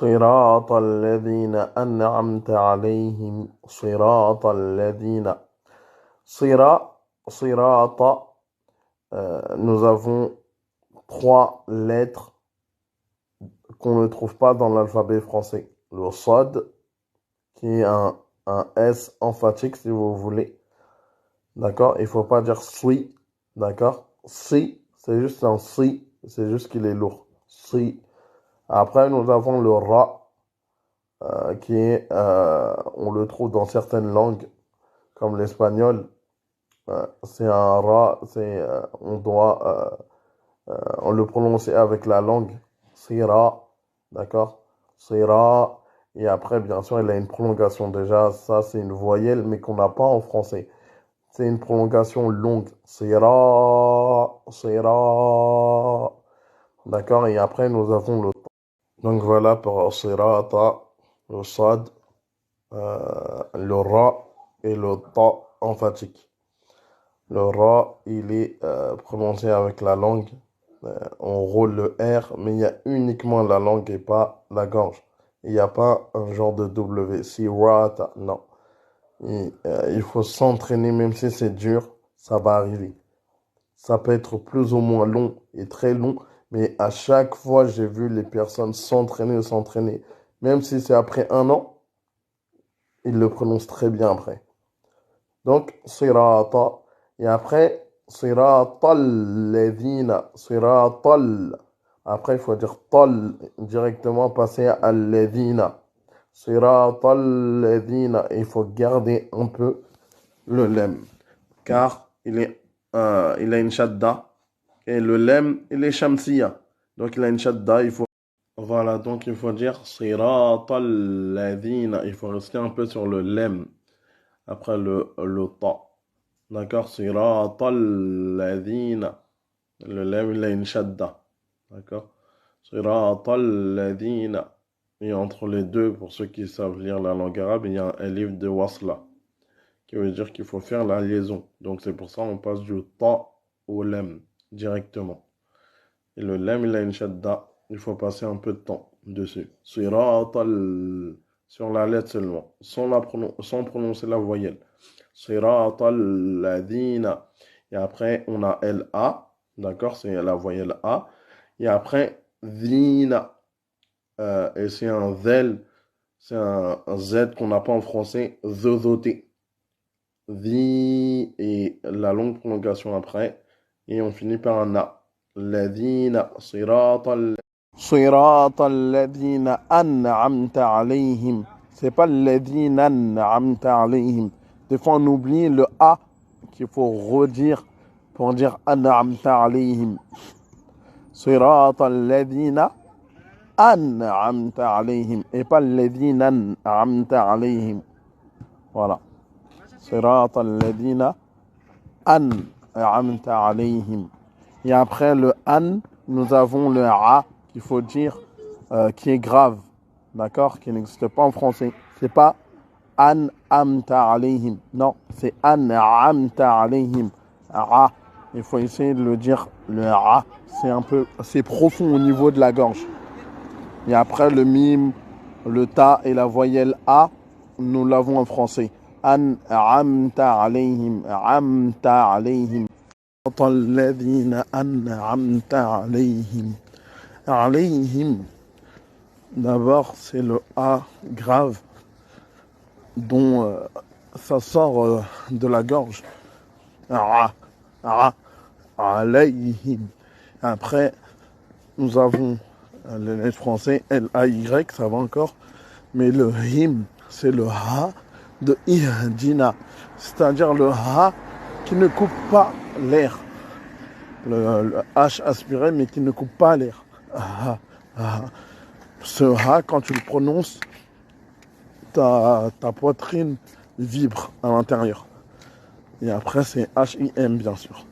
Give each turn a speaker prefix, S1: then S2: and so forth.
S1: صراط الذين أنعمت عليهم صراط الذين صراط nous avons trois lettres qu'on ne trouve pas dans l'alphabet français. Le sod, qui est un S emphatique si vous voulez. D'accord? Il ne faut pas dire si. D'accord? Si, c'est juste un si. C'est juste qu'il est lourd. Si. Après, nous avons le ra, qui est, on le trouve dans certaines langues, comme l'espagnol. C'est un ra, on le prononcer avec la langue. Sira, d'accord? Sira. Et après, bien sûr, il a une prolongation. Déjà, ça, c'est une voyelle, mais qu'on n'a pas en français. C'est une prolongation longue. Sira, sira. D'accord? Et après, nous avons le ta. Donc voilà pour sirata, le sad, le ra et le ta emphatique. Le ra, il est prononcé avec la langue. On roule le R, mais il y a uniquement la langue et pas la gorge. Il n'y a pas un genre de W. Sirata, non. Il faut s'entraîner, même si c'est dur, ça va arriver. Ça peut être plus ou moins long et très long, mais à chaque fois, j'ai vu les personnes s'entraîner. Même si c'est après un an, ils le prononcent très bien après. Donc, sirata. Et après, siratal ladina. Siratal. Après, il faut dire tal directement, passer à ladina. Siratal ladina. Il faut garder un peu le lem. Car il a une shadda. Et le lem, il est shamsiya. Donc, il a une shadda. Voilà, donc il faut dire siratal ladina. Il faut rester un peu sur le lem. Après le ta. D'accord? Siratal ladina. Le lem, il a une shadda. D'accord? Siratal ladina. Et entre les deux, pour ceux qui savent lire la langue arabe, il y a un livre de wasla, qui veut dire qu'il faut faire la liaison. Donc c'est pour ça qu'on passe du ta au lem directement. Et le lem, il a une shadda. Il faut passer un peu de temps dessus. Siratal, sur la lettre seulement, sans prononcer la voyelle. Siratal ladina. Et après, on a LA. D'accord? C'est la voyelle A. Et après, Dina. Et c'est un zel. C'est un Z qu'on n'a pas en français. Zozoté. Et la longue prolongation après. Et on finit par un A. Ladina. Siratal ladina an'amta alayhim. C'est pas ladina an'amta alayhim. Des fois, on oublie le A qu'il faut redire pour dire an'amta alayhim. Siratal ladina an'amta alayhim. Et pas ladina an'amta alayhim. Voilà. Siratal ladina an'amta alayhim. Et après le an, nous avons le a qu'il faut dire, qui est grave. D'accord? Qui n'existe pas en français. C'est pas an amta alayhim. Non, c'est an amta alayhim. A. Il faut essayer de le dire, le a. C'est profond au niveau de la gorge. Et après le mime, le ta et la voyelle a, nous l'avons en français. An amta alayhim. Amta alayhim. الذين أنعمت عليهم. عليهم. D'abord, c'est le A grave dont ça sort de la gorge. Alayhim. Après, nous avons les lettres français L-A-Y, ça va encore. Mais le him, c'est le ha de ihdina. C'est-à-dire le ha qui ne coupe pas l'air. Le H aspiré, mais qui ne coupe pas l'air. Ce ha, quand tu le prononces, ta poitrine vibre à l'intérieur. Et après, c'est H-I-M, bien sûr.